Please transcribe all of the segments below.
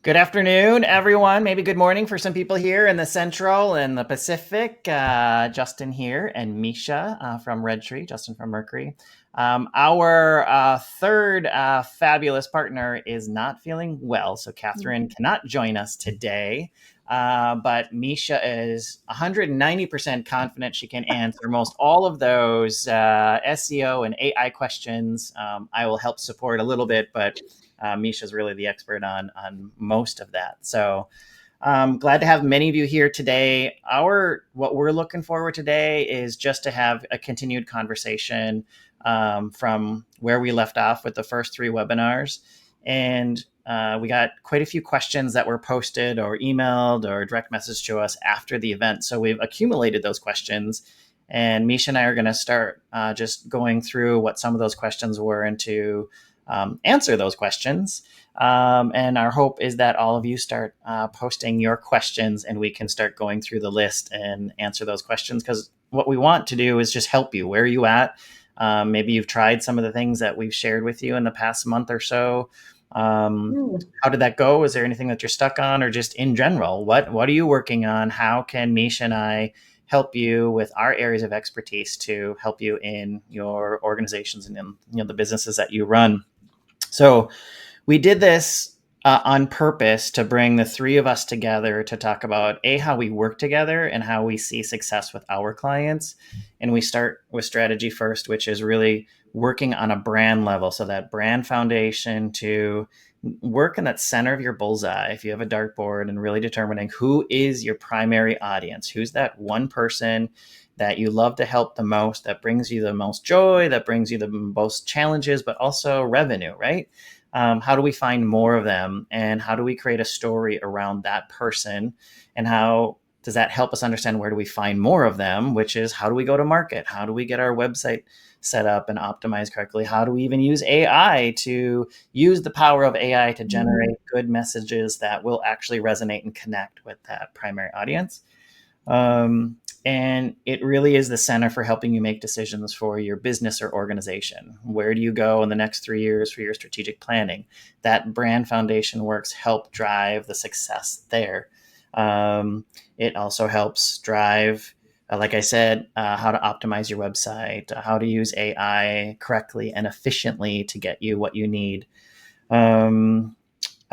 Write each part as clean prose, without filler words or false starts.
Good afternoon, everyone. Maybe good morning for some people here in the Central and the Pacific. Justin here and Meesha from RedTree, Justin from Mercury. Our third fabulous partner is not feeling well, so Catherine cannot join us today. But Meesha is 190% confident she can answer most all of those SEO and AI questions. I will help support a little bit, but Meesha's really the expert on most of that. So glad to have many of you here today. What we're looking forward today is just to have a continued conversation from where we left off with the first three webinars. And we got quite a few questions that were posted or emailed or direct message to us after the event. So we've accumulated those questions. And Meesha and I are going to start just going through what some of those questions were and to answer those questions. And our hope is that all of you start posting your questions and we can start going through the list and answer those questions, because what we want to do is just help you. Where are you at? Maybe you've tried some of the things that we've shared with you in the past month or so. How did that go? Is there anything that you're stuck on, or just in general, what are you working on? How can Meesha and I help you with our areas of expertise to help you in your organizations and in the businesses that you run? So we did this on purpose to bring the three of us together to talk about how we work together and how we see success with our clients. And we start with strategy first, which is really working on a brand level. So that brand foundation to work in that center of your bullseye. If you have a dartboard, and really determining who is your primary audience, who's that one person that you love to help the most, that brings you the most joy, that brings you the most challenges, but also revenue, right? How do we find more of them? And how do we create a story around that person? And how does that help us understand where do we find more of them, which is how do we go to market? How do we get our website set up and optimized correctly? How do we even use AI to use the power of AI to generate good messages that will actually resonate and connect with that primary audience? And it really is the center for helping you make decisions for your business or organization. Where do you go in the next 3 years for your strategic planning? That brand foundation works help drive the success there. It also helps drive, like I said, how to optimize your website, how to use AI correctly and efficiently to get you what you need.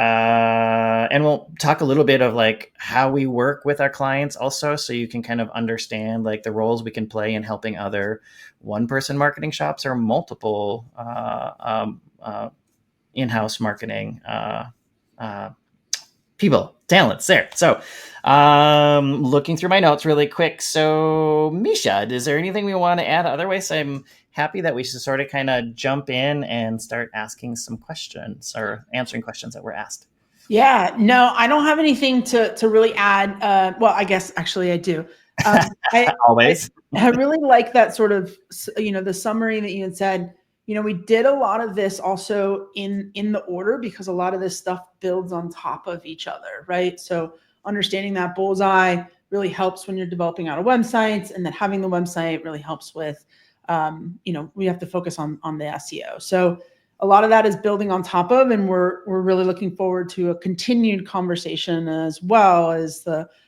And we'll talk a little bit of like how we work with our clients also, so you can kind of understand like the roles we can play in helping other one-person marketing shops or multiple in-house marketing people, talents there. So looking through my notes really quick. So Meesha, is there anything we want to add? Otherwise, I'm happy that we should sort of kind of jump in and start asking some questions or answering questions that were asked. Yeah, no, I don't have anything to really add. Well, I guess actually I do. Always. I really like that sort of, the summary that you had said. We did a lot of this also in the order, because a lot of this stuff builds on top of each other, right? So understanding that bullseye really helps when you're developing out a website, and then having the website really helps with, we have to focus on the SEO. So a lot of that is building on top of, and we're really looking forward to a continued conversation, as well as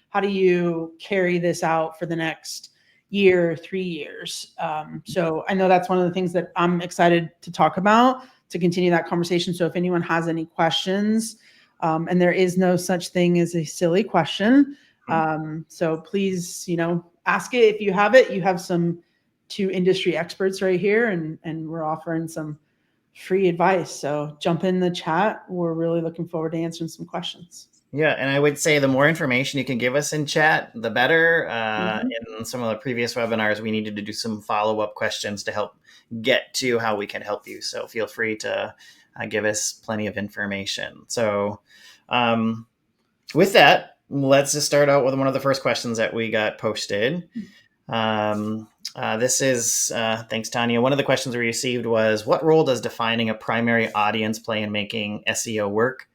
how do you carry this out for the next year, 3 years. So I know that's one of the things that I'm excited to talk about, to continue that conversation. So if anyone has any questions, and there is no such thing as a silly question, so please, ask it. If you have it, you have two industry experts right here, and we're offering some free advice. So jump in the chat. We're really looking forward to answering some questions. Yeah, and I would say the more information you can give us in chat, the better. In some of the previous webinars, we needed to do some follow-up questions to help get to how we can help you. So feel free to give us plenty of information. So with that, let's just start out with one of the first questions that we got posted. This is, thanks, Tanya. One of the questions we received was, what role does defining a primary audience play in making SEO work,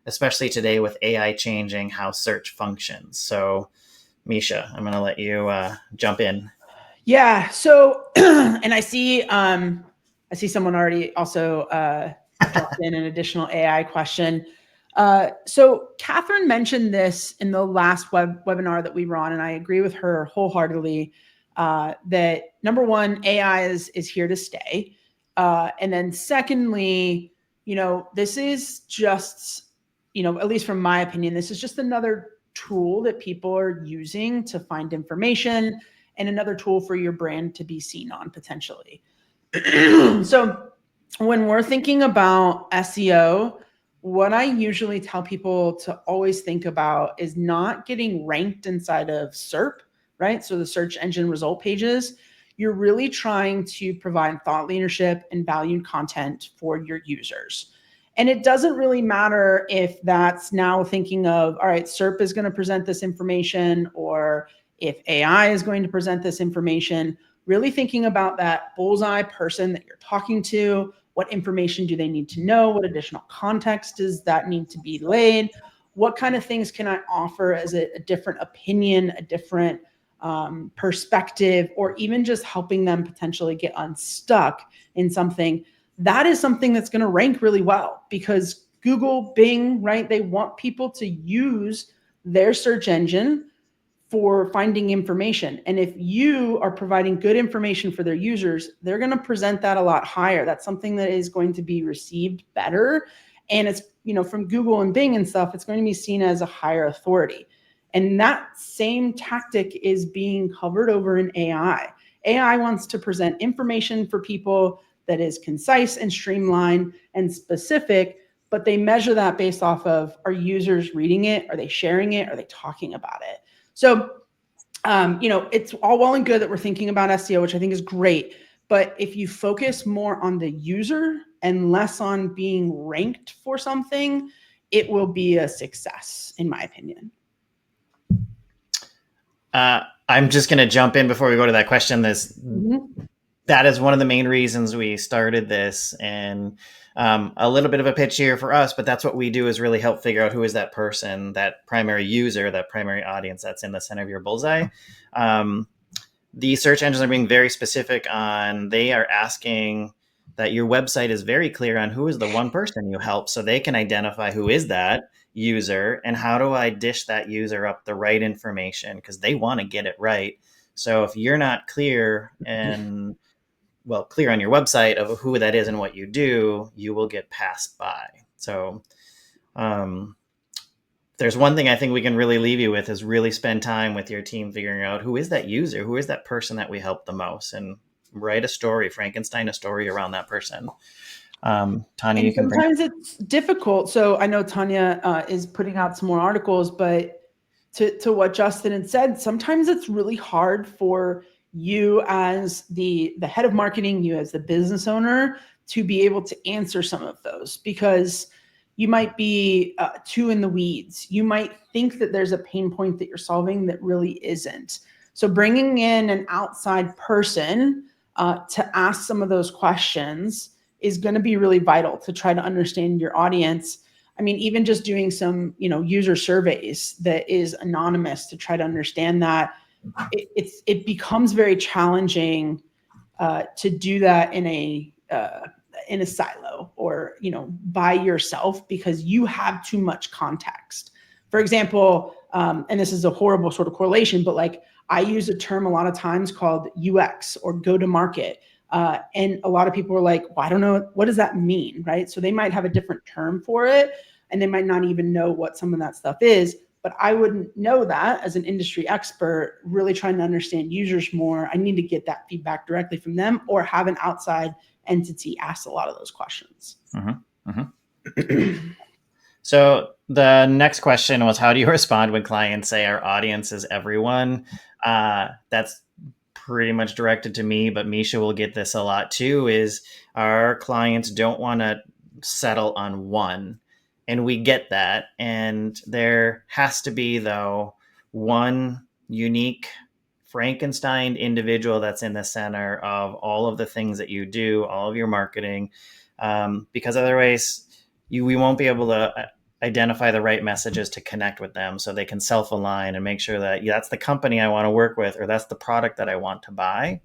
especially today with AI changing how search functions? So, Meesha, I'm going to let you jump in. Yeah. So, and I see someone already also dropped in an additional AI question. So Catherine mentioned this in the last webinar that we were on, and I agree with her wholeheartedly that number one, AI is here to stay. And then secondly, this is just, at least from my opinion, this is just another tool that people are using to find information and another tool for your brand to be seen on potentially. So when we're thinking about SEO, what I usually tell people to always think about is not getting ranked inside of SERP, right? So the search engine result pages. You're really trying to provide thought leadership and valued content for your users. And it doesn't really matter if that's now thinking of, all right, SERP is going to present this information, or if AI is going to present this information. Really thinking about that bullseye person that you're talking to. What information do they need to know? What additional context does that need to be laid? What kind of things can I offer as a different opinion, a different perspective, or even just helping them potentially get unstuck in something? That is something that's going to rank really well, because Google, Bing, right? They want people to use their search engine for finding information. And if you are providing good information for their users, they're going to present that a lot higher. That's something that is going to be received better. And it's, from Google and Bing and stuff, it's going to be seen as a higher authority. And that same tactic is being covered over in AI. AI wants to present information for people that is concise and streamlined and specific, but they measure that based off of, are users reading it? Are they sharing it? Are they talking about it? So, it's all well and good that we're thinking about SEO, which I think is great. But if you focus more on the user and less on being ranked for something, it will be a success, in my opinion. I'm just going to jump in before we go to that question. That is one of the main reasons we started this, and a little bit of a pitch here for us, but that's what we do, is really help figure out who is that person, that primary user, that primary audience that's in the center of your bullseye. The search engines are being very specific on, they are asking that your website is very clear on who is the one person you help, so they can identify who is that user and how do I dish that user up the right information, because they want to get it right. So if you're not clear clear on your website of who that is and what you do, you will get passed by. So there's one thing I think we can really leave you with, is really spend time with your team figuring out who is that user, who is that person that we help the most, and write a story, Frankenstein a story around that person. Tanya, and you can sometimes it's difficult. So I know Tanya is putting out some more articles, but to what Justin had said, sometimes it's really hard for you as the head of marketing, you as the business owner, to be able to answer some of those, because you might be too in the weeds. You might think that there's a pain point that you're solving that really isn't. So bringing in an outside person to ask some of those questions is going to be really vital to try to understand your audience. I mean, even just doing some, user surveys that is anonymous to try to understand that, it becomes very challenging to do that in a silo, or by yourself, because you have too much context. For example, and this is a horrible sort of correlation, but like, I use a term a lot of times called UX, or go to market. And a lot of people are like, well, I don't know, what does that mean, right? So they might have a different term for it, and they might not even know what some of that stuff is. But I wouldn't know that as an industry expert, really trying to understand users more. I need to get that feedback directly from them, or have an outside entity ask a lot of those questions. Mm-hmm. Mm-hmm. So the next question was, how do you respond when clients say our audience is everyone? That's pretty much directed to me, but Meesha will get this a lot too, is our clients don't want to settle on one. And we get that. And there has to be, though, one unique Frankenstein individual that's in the center of all of the things that you do, all of your marketing, because otherwise we won't be able to identify the right messages to connect with them, so they can self-align and make sure that that's the company I want to work with, or that's the product that I want to buy.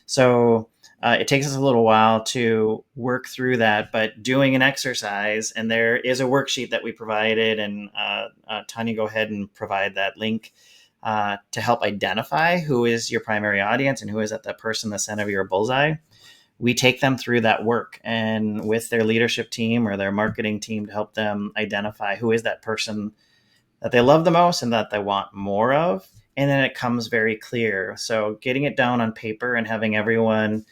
So it takes us a little while to work through that, but doing an exercise, and there is a worksheet that we provided, and Tanya, go ahead and provide that link to help identify who is your primary audience and who is at that person in the center of your bullseye. We take them through that work and with their leadership team or their marketing team to help them identify who is that person that they love the most and that they want more of. And then it comes very clear. So getting it down on paper and having everyone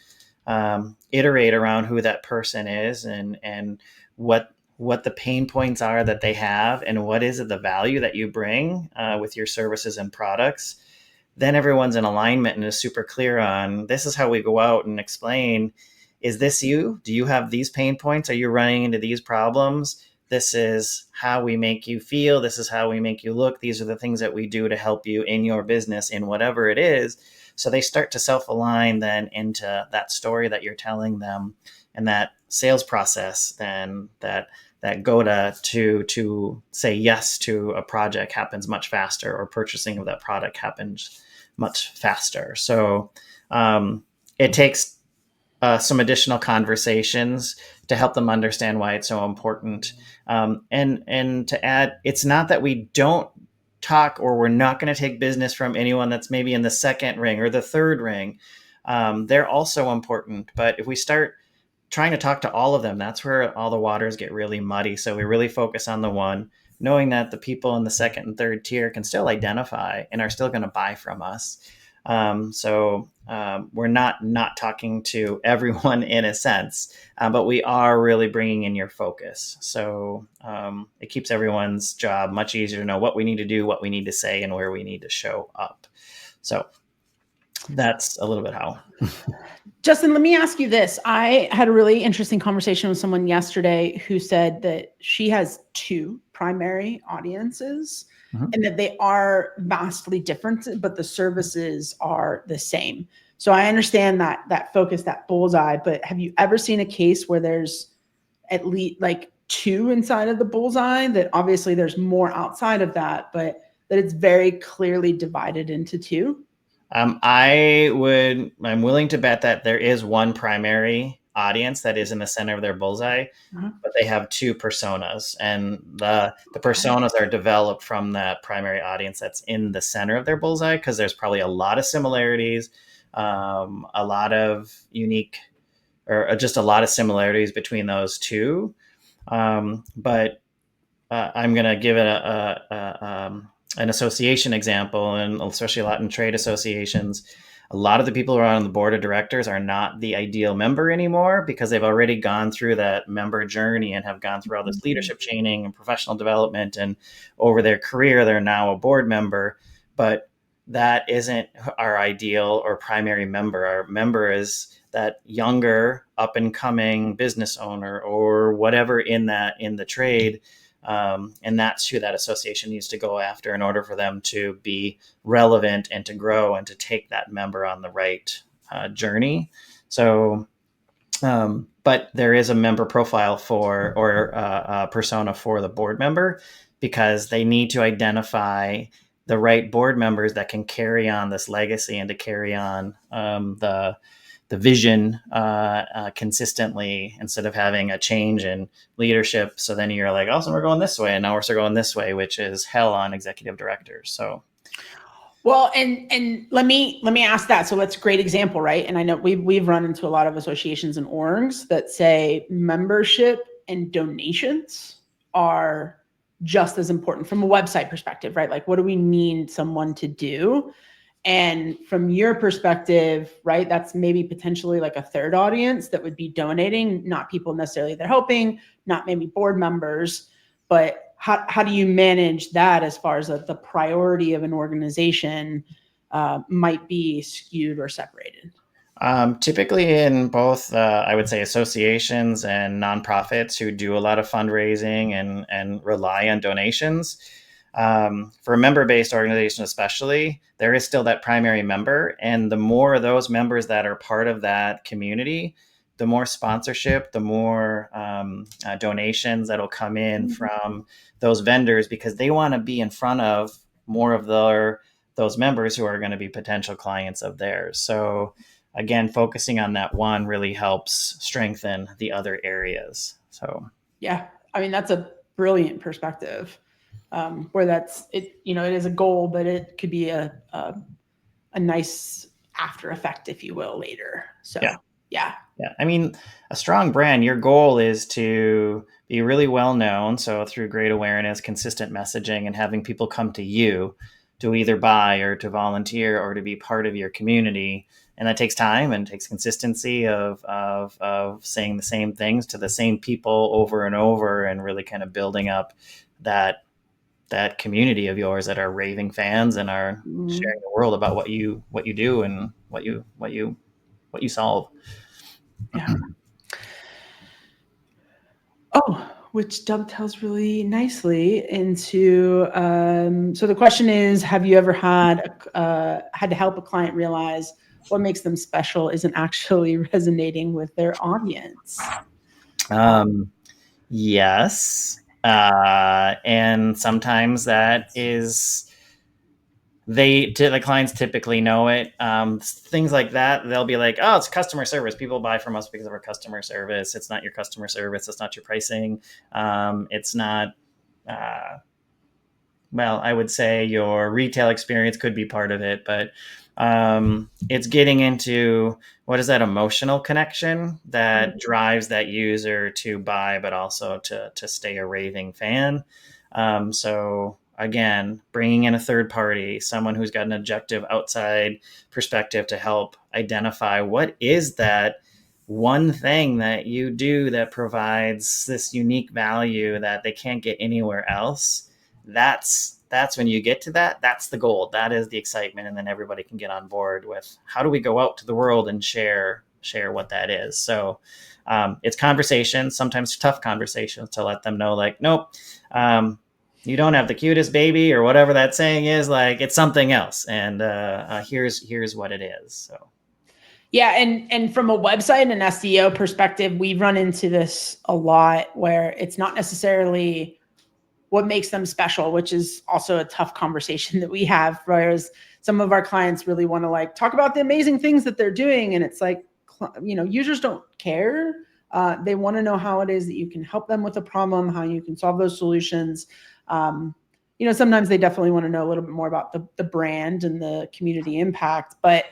iterate around who that person is and what the pain points are that they have and what is the value that you bring with your services and products, then everyone's in alignment and is super clear on this is how we go out and explain, is this you? Do you have these pain points? Are you running into these problems? This is how we make you feel. This is how we make you look. These are the things that we do to help you in your business in whatever it is. So they start to self-align then into that story that you're telling them, and that sales process then that go to say yes to a project happens much faster, or purchasing of that product happens much faster. So it takes some additional conversations to help them understand why it's so important. And to add, it's not that we don't talk or we're not going to take business from anyone that's maybe in the second ring or the third ring. They're also important. But if we start trying to talk to all of them, that's where all the waters get really muddy. So we really focus on the one, knowing that the people in the second and third tier can still identify and are still going to buy from us. We're not talking to everyone in a sense, but we are really bringing in your focus. So it keeps everyone's job much easier to know what we need to do, what we need to say, and where we need to show up. So that's a little bit how. Justin, let me ask you this. I had a really interesting conversation with someone yesterday who said that she has two primary audiences and that they are vastly different, but the services are the same. So I understand that focus, that bullseye, but have you ever seen a case where there's at least like two inside of the bullseye, that obviously there's more outside of that, but that it's very clearly divided into two? I'm willing to bet that there is one primary audience that is in the center of their bullseye, but they have two personas, and the personas are developed from that primary audience that's in the center of their bullseye, because there's probably a lot of similarities, a lot of unique, or just a lot of similarities between those two. But I'm going to give it an association example, and especially a lot in trade associations. A lot of the people who are on the board of directors are not the ideal member anymore, because they've already gone through that member journey and have gone through all this leadership training and professional development. And over their career, they're now a board member. But that isn't our ideal or primary member. Our member is that younger, up and coming business owner or whatever in the trade. And that's who that association needs to go after in order for them to be relevant and to grow and to take that member on the right journey. So, but there is a member profile for, or a persona for the board member, because they need to identify the right board members that can carry on this legacy and to carry on the vision consistently, instead of having a change in leadership. So then you're like, oh, so we're going this way, and now we're still going this way, which is hell on executive directors. So, well, and let me ask that. So that's a great example, right? And I know we've run into a lot of associations and orgs that say membership and donations are just as important from a website perspective, right? Like, what do we need someone to do? And from your perspective, right, that's maybe potentially like a third audience that would be donating, not people necessarily they're helping, not maybe board members, but how do you manage that as far as the priority of an organization might be skewed or separated? Typically in both, I would say, associations and nonprofits who do a lot of fundraising and rely on donations. For a member-based organization especially, there is still that primary member. And the more of those members that are part of that community, the more sponsorship, the more donations that'll come in from those vendors, because they want to be in front of more of those members who are going to be potential clients of theirs. So again, focusing on that one really helps strengthen the other areas. So yeah, I mean, that's a brilliant perspective. Where that's it, it is a goal, but it could be a nice after effect, if you will, later. So yeah. I mean, a strong brand, your goal is to be really well known. So through great awareness, consistent messaging, and having people come to you to either buy or to volunteer or to be part of your community. And that takes time and takes consistency of saying the same things to the same people over and over, and really kind of building up that community of yours that are raving fans and are sharing the world about what you do and what you solve. Yeah. Oh, which dovetails really nicely into. So the question is: have you ever had to help a client realize what makes them special isn't actually resonating with their audience? Yes. And sometimes that is the clients typically know it. Things like that, they'll be like, oh, it's customer service. People buy from us because of our customer service. It's not your customer service. It's not your pricing. It's not, well, I would say your retail experience could be part of it, but it's getting into what is that emotional connection that drives that user to buy, but also to stay a raving fan. So again, bringing in a third party, someone who's got an objective outside perspective to help identify what is that one thing that you do that provides this unique value that they can't get anywhere else. That's when you get to that. That's the goal. That is the excitement, and then everybody can get on board with how do we go out to the world and share what that is. So it's conversations, sometimes tough conversations, to let them know, like, nope, you don't have the cutest baby or whatever that saying is. Like, it's something else, and here's what it is. So. Yeah, and from a website and SEO perspective, we run into this a lot where it's not necessarily what makes them special, which is also a tough conversation that we have. Whereas some of our clients really want to like talk about the amazing things that they're doing, and it's like, users don't care. They want to know how it is that you can help them with a problem, how you can solve those solutions. Sometimes they definitely want to know a little bit more about the brand and the community impact, but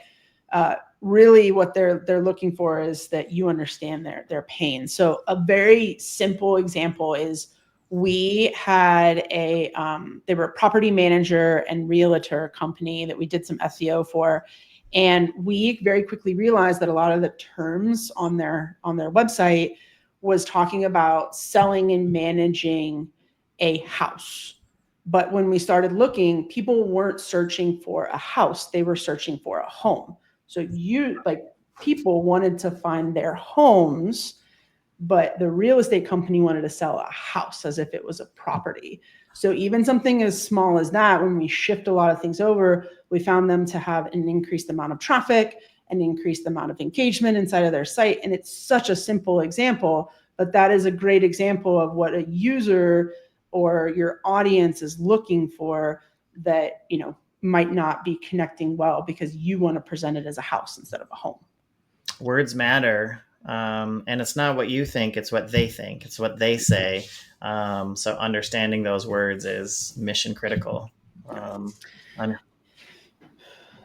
really what they're looking for is that you understand their pain. So a very simple example is we had they were a property manager and realtor company that we did some SEO for. And we very quickly realized that a lot of the terms on their website was talking about selling and managing a house. But when we started looking, people weren't searching for a house, they were searching for a home. So people wanted to find their homes, but the real estate company wanted to sell a house as if it was a property. So even something as small as that, when we shift a lot of things over, we found them to have an increased amount of traffic, an increased amount of engagement inside of their site. And it's such a simple example, but that is a great example of what a user or your audience is looking for that, might not be connecting well because you want to present it as a house instead of a home. Words matter. And it's not what you think, it's what they think, it's what they say. So understanding those words is mission critical.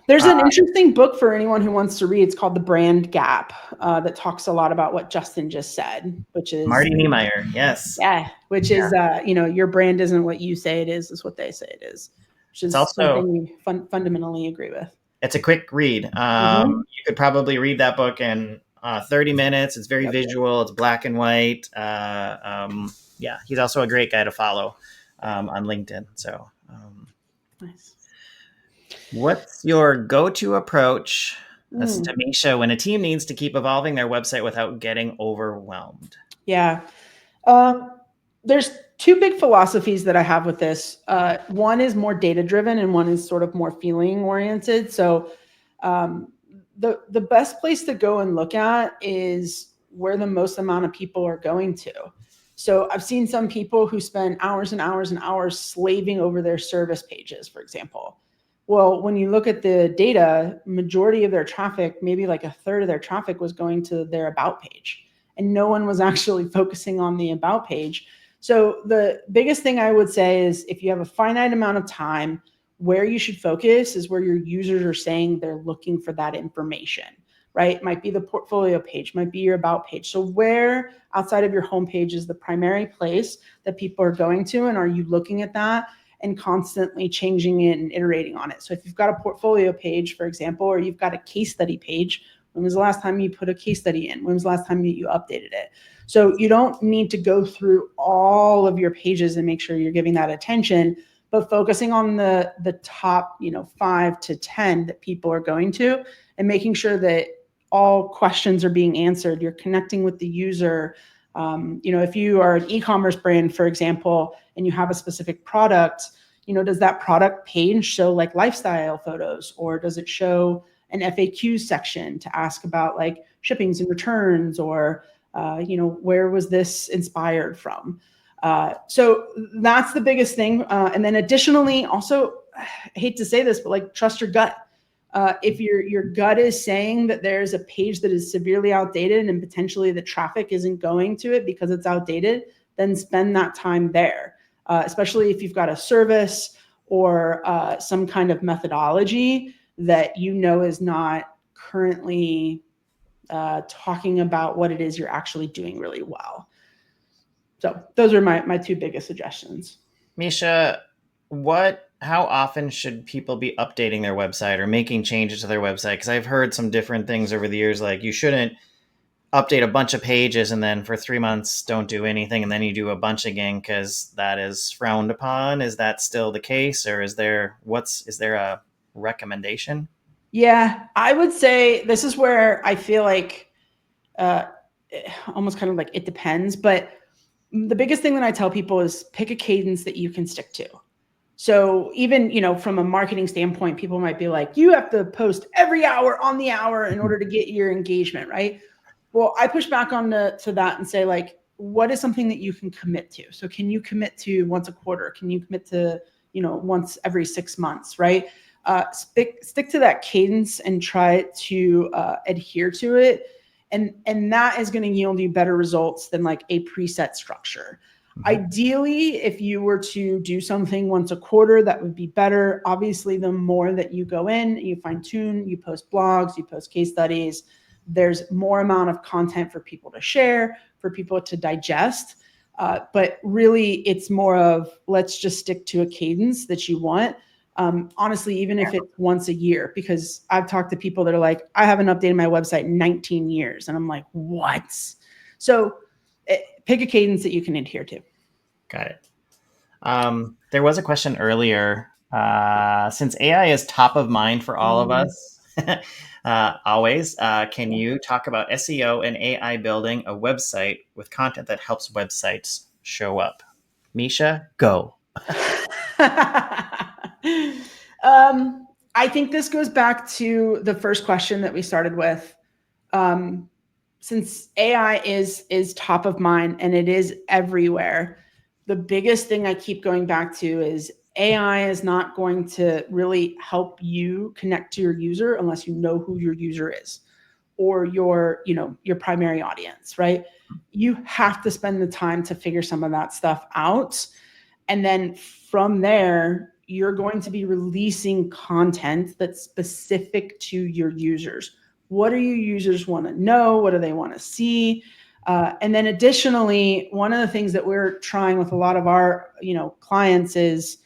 There's an interesting book for anyone who wants to read. It's called The Brand Gap, that talks a lot about what Justin just said, which is Marty Niemeyer. Yes. Yeah. Which is, your brand isn't what you say it is what they say it is, which is also something we fundamentally agree with. It's a quick read. You could probably read that book in 30 minutes. It's very visual. It's black and white. He's also a great guy to follow on LinkedIn. So, nice. What's your go-to approach, to Meesha, when a team needs to keep evolving their website without getting overwhelmed? Yeah. There's two big philosophies that I have with this. One is more data-driven and one is sort of more feeling-oriented. So the best place to go and look at is where the most amount of people are going to. So I've seen some people who spend hours and hours and hours slaving over their service pages, for example. Well, when you look at the data, majority of their traffic, maybe like a third of their traffic was going to their about page, and no one was actually focusing on the about page. So the biggest thing I would say is if you have a finite amount of time, where you should focus is where your users are saying they're looking for that information, right? It might be the portfolio page, might be your about page. So where outside of your homepage is the primary place that people are going to, and are you looking at that and constantly changing it and iterating on it? So if you've got a portfolio page, for example, or you've got a case study page, when was the last time you put a case study in? When was the last time you updated it? So you don't need to go through all of your pages and make sure you're giving that attention, but focusing on the top, 5 to 10 that people are going to, and making sure that all questions are being answered. You're connecting with the user. If you are an e-commerce brand, for example, and you have a specific product, does that product page show like lifestyle photos, or does it show an FAQ section to ask about like shippings and returns, or where was this inspired from? So that's the biggest thing. And then additionally, also, I hate to say this, but like trust your gut. If your gut is saying that there's a page that is severely outdated and potentially the traffic isn't going to it because it's outdated, then spend that time there. Especially if you've got a service or some kind of methodology that is not currently talking about what it is you're actually doing really well. So those are my two biggest suggestions. Meesha, how often should people be updating their website or making changes to their website? Because I've heard some different things over the years, like you shouldn't update a bunch of pages and then for 3 months don't do anything, and then you do a bunch again because that is frowned upon. Is that still the case, or is there a recommendation? Yeah, I would say this is where I feel like uh, almost kind of like it depends. But the biggest thing that I tell people is pick a cadence that you can stick to. So even, from a marketing standpoint, people might be like, you have to post every hour on the hour in order to get your engagement, right? Well, I push back on to that and say, like, what is something that you can commit to? So can you commit to once a quarter? Can you commit to, once every 6 months, right? Stick to that cadence and try to adhere to it. And that is going to yield you better results than like a preset structure. Mm-hmm. Ideally, if you were to do something once a quarter, that would be better. Obviously, the more that you go in, you fine tune, you post blogs, you post case studies, there's more amount of content for people to share, for people to digest. But really, it's more of let's just stick to a cadence that you want. Honestly, even if it's once a year, because I've talked to people that are like, I haven't updated my website in 19 years. And I'm like, what? So pick a cadence that you can adhere to. Got it. There was a question earlier. Since AI is top of mind for all of us, always, can you talk about SEO and AI building a website with content that helps websites show up? Meesha, go. I think this goes back to the first question that we started with. Since AI is top of mind and it is everywhere, the biggest thing I keep going back to is AI is not going to really help you connect to your user unless you know who your user is or your primary audience, right? You have to spend the time to figure some of that stuff out. And then from there, you're going to be releasing content that's specific to your users. What do your users want to know? What do they want to see? And then additionally, one of the things that we're trying with a lot of our clients is,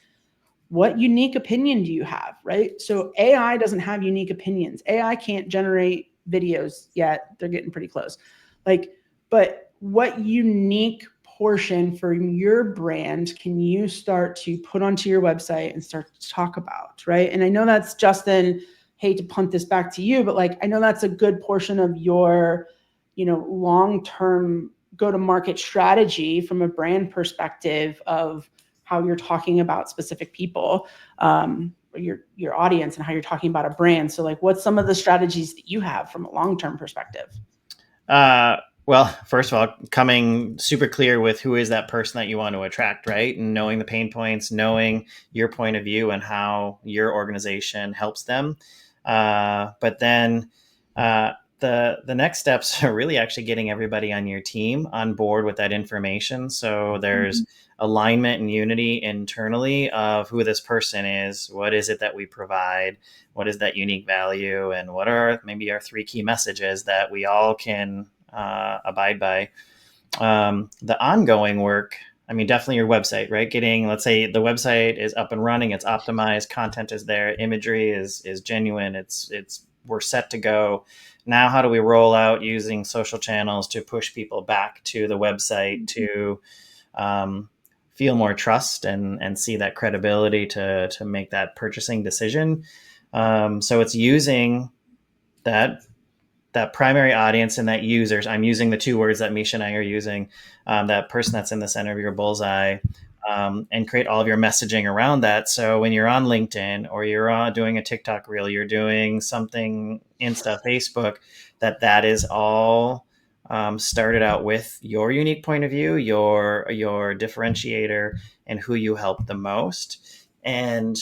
what unique opinion do you have, right? So AI doesn't have unique opinions. AI can't generate videos yet. They're getting pretty close. But what unique portion for your brand can you start to put onto your website and start to talk about, right? And I know that's, Justin, hate to punt this back to you, but I know that's a good portion of your, long-term go-to-market strategy from a brand perspective of how you're talking about specific people, your audience, and how you're talking about a brand. So what's some of the strategies that you have from a long-term perspective? Well, first of all, coming super clear with who is that person that you want to attract, right? And knowing the pain points, knowing your point of view and how your organization helps them. But then uh, the next steps are really actually getting everybody on your team on board with that information. So there's Mhm. alignment and unity internally of who this person is, what is it that we provide, what is that unique value, and what are maybe our three key messages that we all can abide by. The ongoing work, I mean, definitely your website, right? Getting, let's say the website is up and running, it's optimized, content is there, imagery is genuine, it's we're set to go. Now, how do we roll out using social channels to push people back to the website to um, feel more trust and see that credibility to make that purchasing decision? So it's using that that primary audience and that users. I'm using the two words that Meesha and I are using. That person that's in the center of your bullseye, and create all of your messaging around that. So when you're on LinkedIn or you're doing a TikTok reel, you're doing something Insta, Facebook, that is all started out with your unique point of view, your differentiator, and who you help the most, and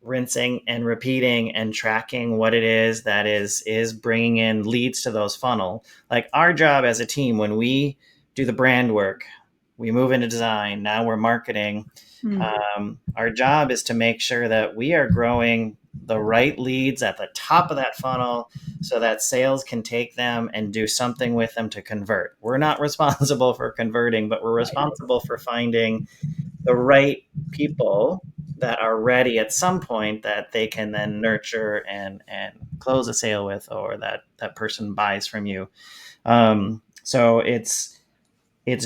rinsing and repeating and tracking what it is that is bringing in leads to those funnel. Like our job as a team, when we do the brand work, we move into design, now we're marketing. Mm. Our job is to make sure that we are growing the right leads at the top of that funnel so that sales can take them and do something with them to convert. We're not responsible for converting, but we're Right. responsible for finding the right people that are ready at some point that they can then nurture and close a sale with, or that person buys from you. So it's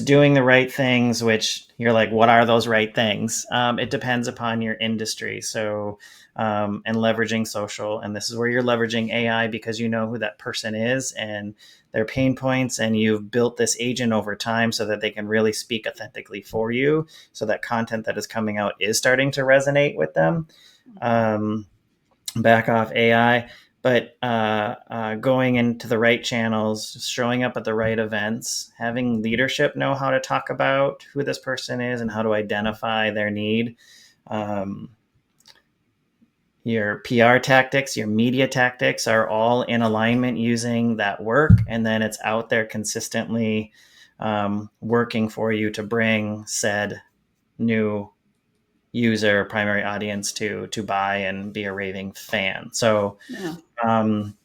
doing the right things, which you're like, what are those right things? It depends upon your industry. So, and leveraging social. And this is where you're leveraging AI because you know who that person is and their pain points. And you've built this agent over time so that they can really speak authentically for you. So that content that is coming out is starting to resonate with them. Um, Back off AI, but going into the right channels, showing up at the right events, having leadership know how to talk about who this person is and how to identify their need. Um, your PR tactics, your media tactics are all in alignment using that work, and then it's out there consistently working for you to bring said new user primary audience to buy and be a raving fan. So Yeah. um,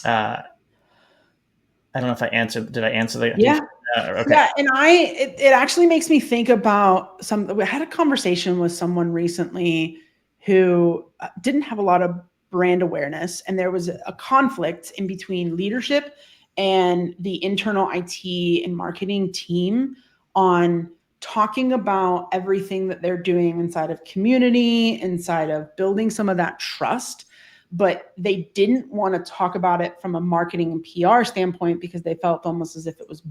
uh, I don't know if I answered. Did I answer the? Do you? Yeah. Okay. Yeah, and it actually makes me think about we had a conversation with someone recently who didn't have a lot of brand awareness, and there was a conflict in between leadership and the internal IT and marketing team on talking about everything that they're doing inside of community, inside of building some of that trust, but they didn't want to talk about it from a marketing and PR standpoint because they felt almost as if it was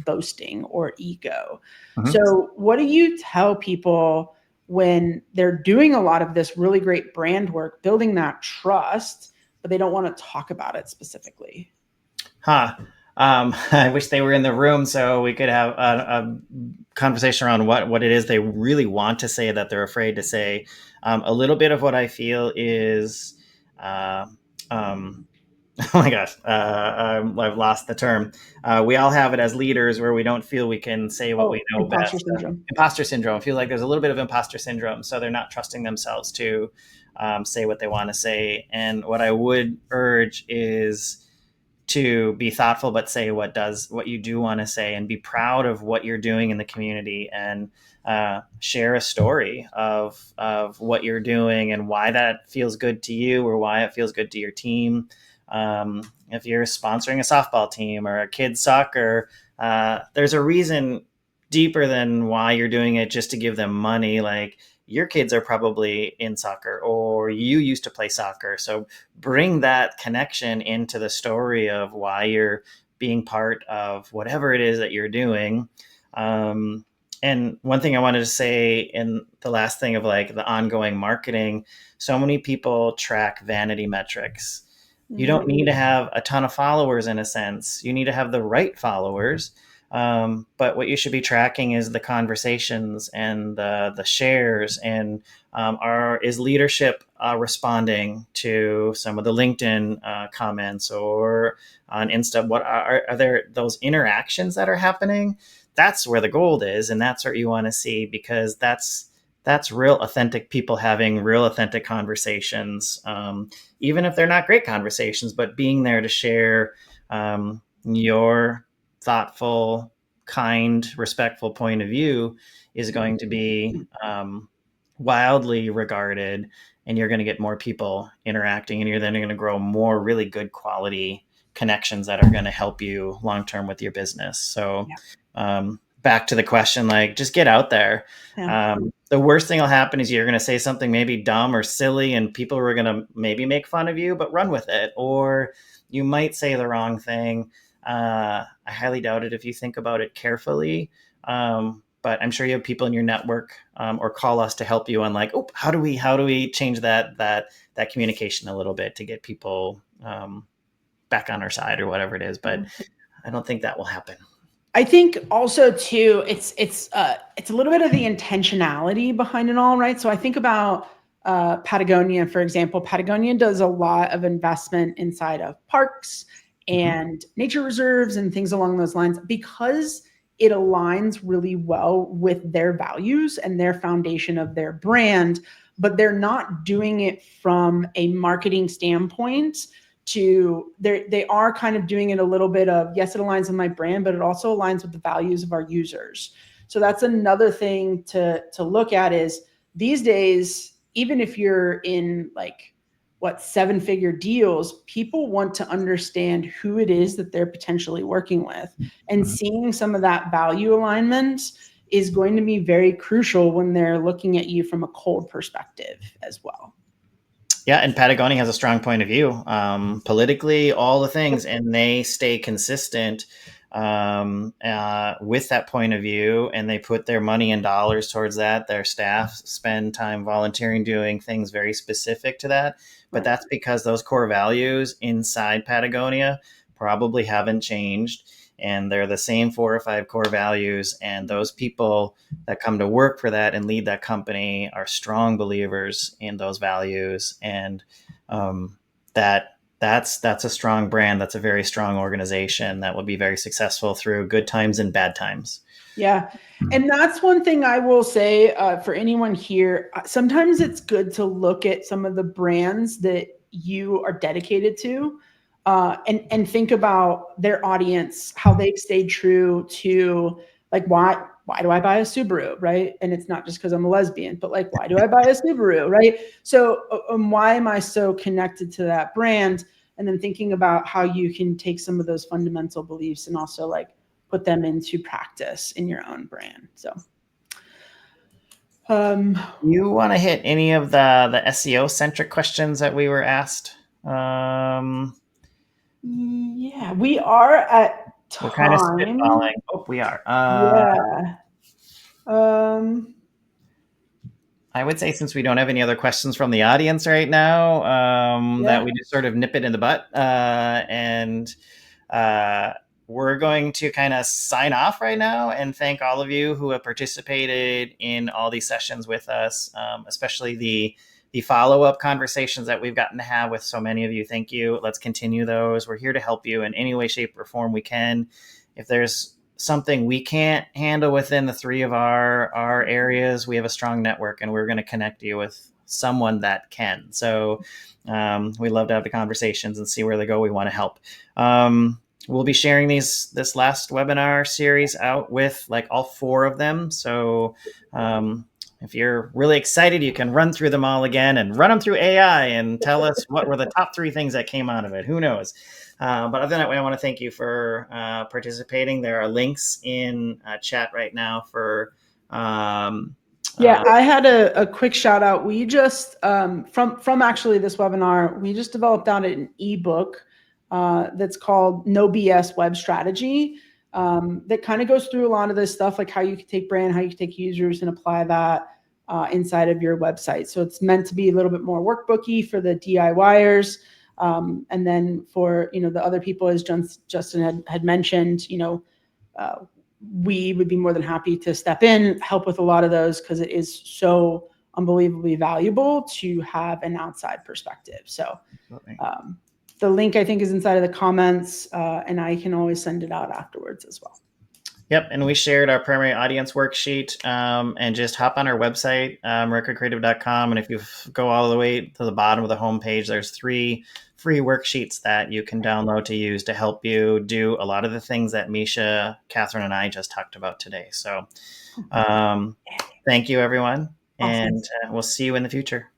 boasting or ego. Mhm. So, what do you tell people when they're doing a lot of this really great brand work, building that trust, but they don't want to talk about it specifically? Huh. I wish they were in the room so we could have a conversation around what it is they really want to say that they're afraid to say. A little bit of what I feel is, uh, um, oh my gosh, I've lost the term. We all have it as leaders where we don't feel we can say what we Oh, know imposter best. syndrome. Imposter syndrome. I feel like there's a little bit of imposter syndrome, so they're not trusting themselves to say what they want to say. And what I would urge is to be thoughtful, but say what you do want to say, and be proud of what you're doing in the community, and share a story of what you're doing and why that feels good to you or why it feels good to your team. If you're sponsoring a softball team or a kids soccer, there's a reason deeper than why you're doing it just to give them money. Like your kids are probably in soccer or you used to play soccer. So bring that connection into the story of why you're being part of whatever it is that you're doing. And one thing I wanted to say in the last thing of like the ongoing marketing, so many people track vanity metrics. You don't need to have a ton of followers in a sense. You need to have the right followers. But what you should be tracking is the conversations and the shares, and is leadership responding to some of the LinkedIn comments or on Insta? What are there those interactions that are happening? That's where the gold is, and that's what you want to see, because that's real authentic people having real authentic conversations, even if they're not great conversations, but being there to share your thoughtful, kind, respectful point of view is going to be wildly regarded, and you're going to get more people interacting, and you're then going to grow more really good quality connections that are going to help you long term with your business. So back to the question, like, just get out there. The worst thing will happen is you're going to say something maybe dumb or silly, and people are going to maybe make fun of you, but run with it. Or you might say the wrong thing. I highly doubt it if you think about it carefully. But I'm sure you have people in your network, or call us to help you on, like, oh, how do we change that communication a little bit to get people back on our side or whatever it is. But I don't think that will happen. I think also too, it's a little bit of the intentionality behind it all, right? So I think about Patagonia, for example. Patagonia does a lot of investment inside of parks and nature reserves and things along those lines, because it aligns really well with their values and their foundation of their brand, but they're not doing it from a marketing standpoint. They are kind of doing it a little bit of, yes, it aligns with my brand, but it also aligns with the values of our users. So that's another thing to look at, is these days, even if you're in like 7-figure deals, people want to understand who it is that they're potentially working with, and seeing some of that value alignment is going to be very crucial when they're looking at you from a cold perspective as well. Yeah, and Patagonia has a strong point of view, politically, all the things, and they stay consistent with that point of view, and they put their money and dollars towards that. Their staff spend time volunteering, doing things very specific to that. But that's because those core values inside Patagonia probably haven't changed. And they're the same 4 or 5 core values. And those people that come to work for that and lead that company are strong believers in those values. And that's a strong brand. That's a very strong organization that will be very successful through good times and bad times. Yeah. And that's one thing I will say for anyone here. Sometimes it's good to look at some of the brands that you are dedicated to, and think about their audience, how they've stayed true to, like, why do I buy a Subaru, right? And it's not just because I'm a lesbian, but like, why do I buy a Subaru, right? So why am I so connected to that brand? And then thinking about how you can take some of those fundamental beliefs and also like put them into practice in your own brand. So you want to hit any of the SEO centric questions that we were asked? Yeah, we are at time. We're kind of spitballing. Oh, we are. Yeah. I would say, since we don't have any other questions from the audience right now, that we just sort of nip it in the butt, and we're going to kind of sign off right now and thank all of you who have participated in all these sessions with us, especially the follow-up conversations that we've gotten to have with so many of you. Thank you. Let's continue those. We're here to help you in any way, shape, or form we can. If there's something we can't handle within the 3 of our areas, we have a strong network, and we're going to connect you with someone that can. So we love to have the conversations and see where they go. We want to help. We'll be sharing this last webinar series out with like all 4 of them. So if you're really excited, you can run through them all again and run them through AI and tell us what were the top 3 things that came out of it. Who knows? But other than that, I want to thank you for participating. There are links in chat right now for. I had a quick shout out. We just from actually this webinar, we just developed out an ebook that's called No BS Web Strategy. That kind of goes through a lot of this stuff, like how you can take brand, how you can take users and apply that inside of your website. So it's meant to be a little bit more workbooky for the DIYers. And then for, the other people, as Justin had mentioned, we would be more than happy to step in, help with a lot of those, because it is so unbelievably valuable to have an outside perspective. So the link, I think, is inside of the comments, and I can always send it out afterwards as well. Yep, and we shared our primary audience worksheet, and just hop on our website, mercurycreative.com, and if you go all the way to the bottom of the homepage, there's 3 free worksheets that you can download to use to help you do a lot of the things that Meesha, Catherine, and I just talked about today. So thank you, everyone, Awesome. and we'll see you in the future.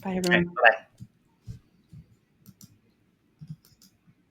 Bye, everyone. Okay, bye-bye.